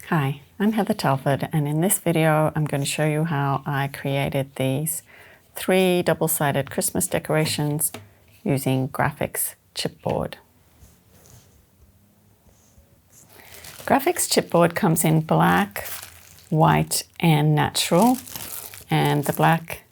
Hi, I'm Heather Telford, and in this video I'm going to show you how I created these 3 double-sided Christmas decorations using Grafix chipboard. Grafix chipboard comes in black, white and natural, and the black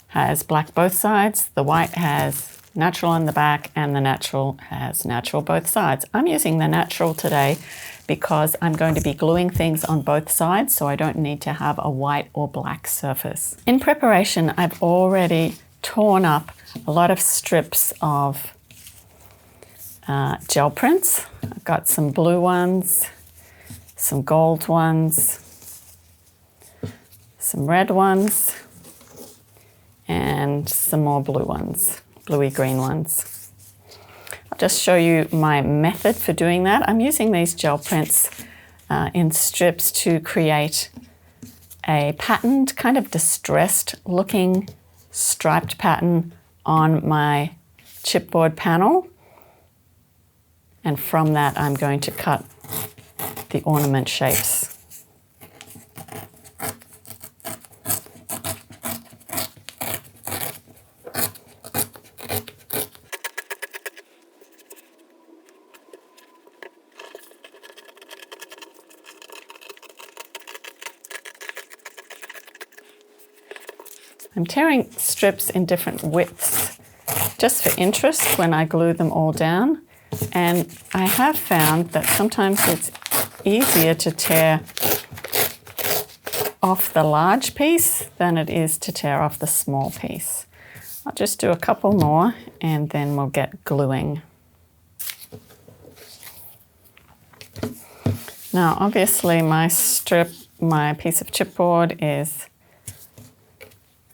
has black both sides, the white has natural on the back, and the natural has natural both sides. I'm using the natural today because I'm going to be gluing things on both sides, so I don't need to have a white or black surface. In preparation, I've already torn up a lot of strips of gel prints. I've got some blue ones, some gold ones, some red ones, and some more blue ones, bluey green ones. I'll just show you my method for doing that. I'm using these gel prints in strips to create a patterned, kind of distressed looking striped pattern on my chipboard panel. And from that, I'm going to cut the ornament shapes. I'm tearing strips in different widths just for interest when I glue them all down. And I have found that sometimes it's easier to tear off the large piece than it is to tear off the small piece. I'll just do a couple more and then we'll get gluing. Now obviously my piece of chipboard is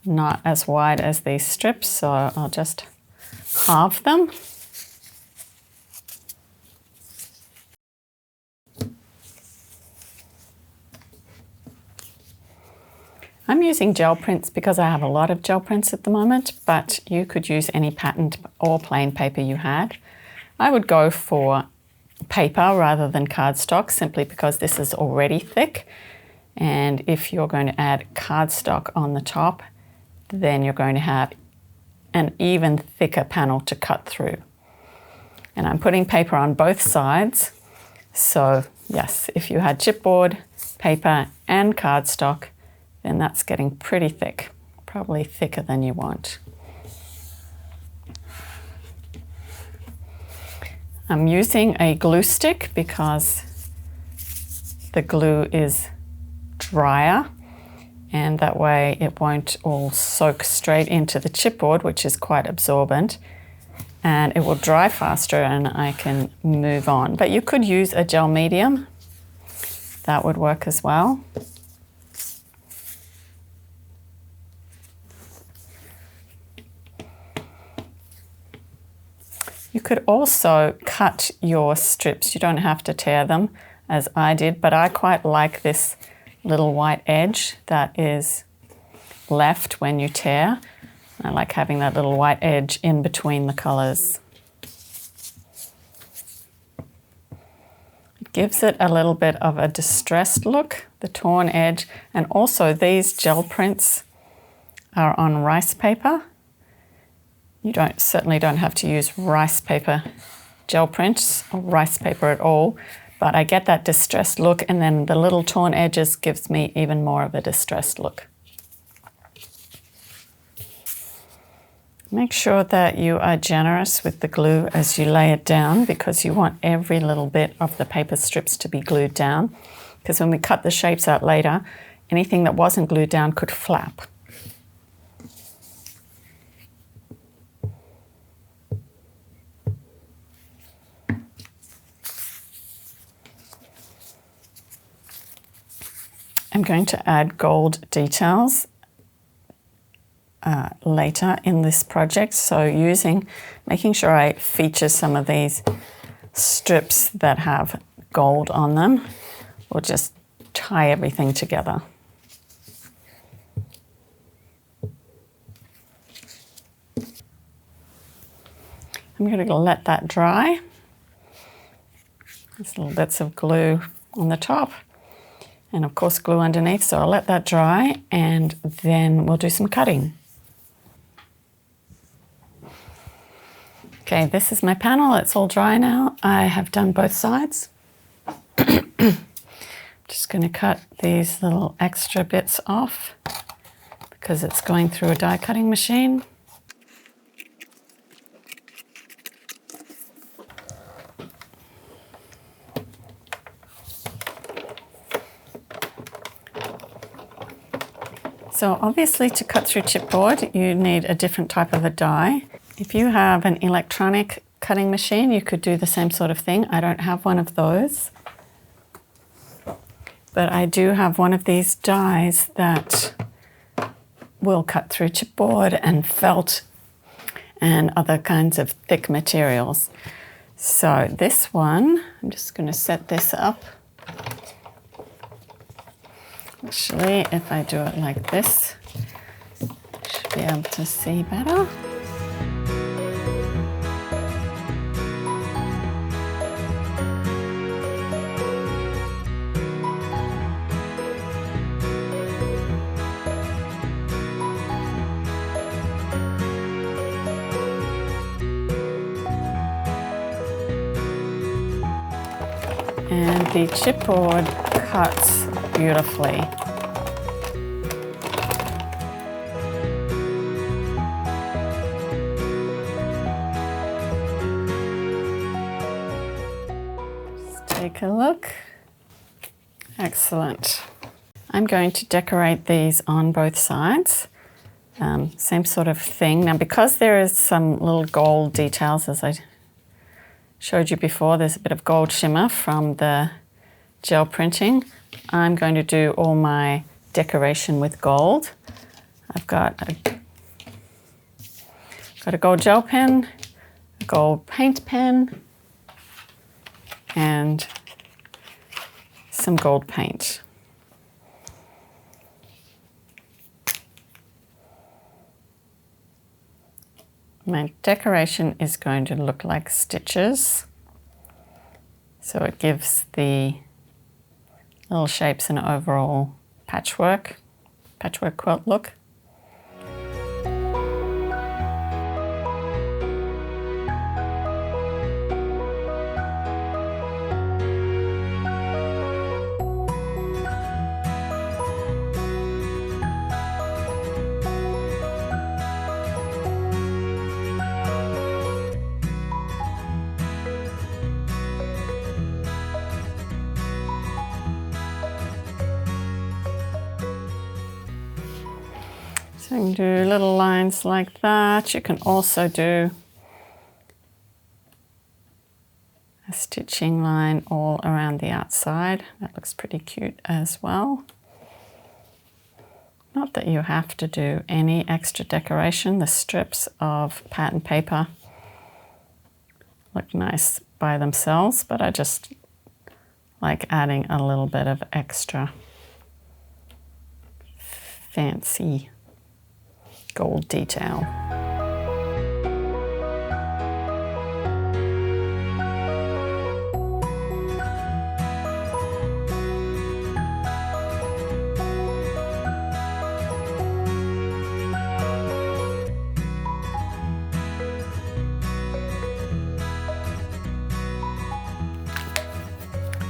not as wide as these strips, so I'll just halve them. I'm using gel prints because I have a lot of gel prints at the moment, but you could use any patterned or plain paper you had. I would go for paper rather than cardstock simply because this is already thick, and if you're going to add cardstock on the top, then you're going to have an even thicker panel to cut through. And I'm putting paper on both sides. So yes, if you had chipboard, paper and cardstock, then that's getting pretty thick, probably thicker than you want. I'm using a glue stick because the glue is drier, and that way it won't all soak straight into the chipboard, which is quite absorbent, and it will dry faster and I can move on. But you could use a gel medium, that would work as well. You could also cut your strips. You don't have to tear them as I did, but I quite like this little white edge that is left when you tear. I like having that little white edge in between the colors. It gives it a little bit of a distressed look, the torn edge, and also these gel prints are on rice paper. You certainly don't have to use rice paper gel prints or rice paper at all, but I get that distressed look, and then the little torn edges gives me even more of a distressed look. Make sure that you are generous with the glue as you lay it down, because you want every little bit of the paper strips to be glued down, because when we cut the shapes out later, anything that wasn't glued down could flap. I'm going to add gold details later in this project, so making sure I feature some of these strips that have gold on them will just tie everything together. I'm going to let that dry. There's little bits of glue on the top. and of course glue underneath, so I'll let that dry and then we'll do some cutting. Okay, this is my panel, it's all dry now. I have done both sides. Just going to cut these little extra bits off because it's going through a die cutting machine. So obviously to cut through chipboard, you need a different type of a die. If you have an electronic cutting machine, you could do the same sort of thing. I don't have one of those, but I do have one of these dies that will cut through chipboard and felt and other kinds of thick materials. So this one, I'm just going to set this up. Actually, if I do it like this, I should be able to see better. And the chipboard cuts beautifully. Just take a look. Excellent. I'm going to decorate these on both sides. Same sort of thing. Now, because there is some little gold details, as I showed you before, there's a bit of gold shimmer from the gel printing. I'm going to do all my decoration with gold. I've got a gold gel pen, a gold paint pen, and some gold paint. My decoration is going to look like stitches, so it gives the little shapes an overall patchwork quilt look. So you can do little lines like that. You can also do a stitching line all around the outside. That looks pretty cute as well. Not that you have to do any extra decoration. The strips of pattern paper look nice by themselves, but I just like adding a little bit of extra fancy gold detail.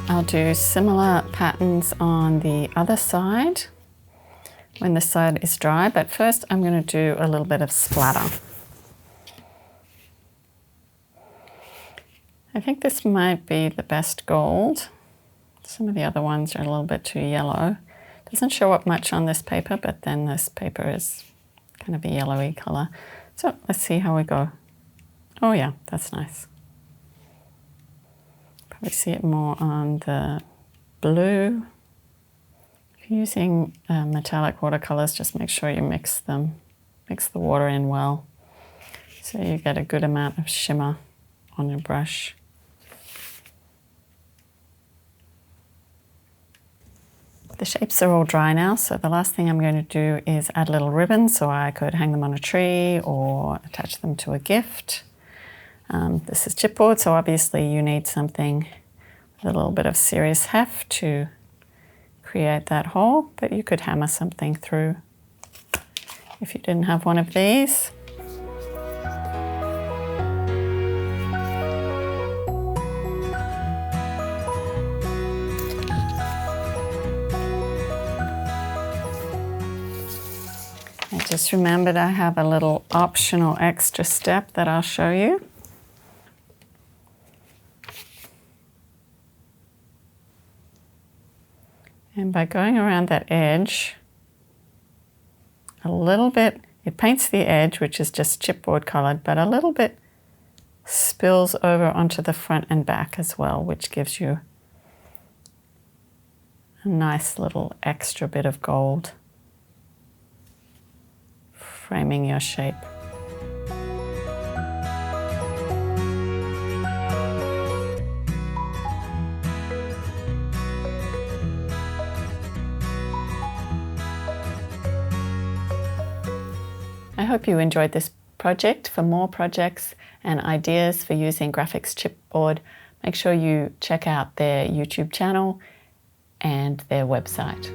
I'll do similar patterns on the other side when the side is dry, but first I'm going to do a little bit of splatter. I think this might be the best gold. Some of the other ones are a little bit too yellow. Doesn't show up much on this paper, but then this paper is kind of a yellowy color. So let's see how we go. Oh yeah, that's nice. Probably see it more on the blue. If you're using metallic watercolors, just make sure you mix the water in well, so you get a good amount of shimmer on your brush. The shapes are all dry now, so the last thing I'm going to do is add little ribbons, so I could hang them on a tree or attach them to a gift. This is chipboard, so obviously you need something with a little bit of serious heft to create that hole, but you could hammer something through if you didn't have one of these. I just remembered I have a little optional extra step that I'll show you. And by going around that edge a little bit, it paints the edge, which is just chipboard colored, but a little bit spills over onto the front and back as well, which gives you a nice little extra bit of gold framing your shape. I hope you enjoyed this project. For more projects and ideas for using Grafix Chipboard, make sure you check out their YouTube channel and their website.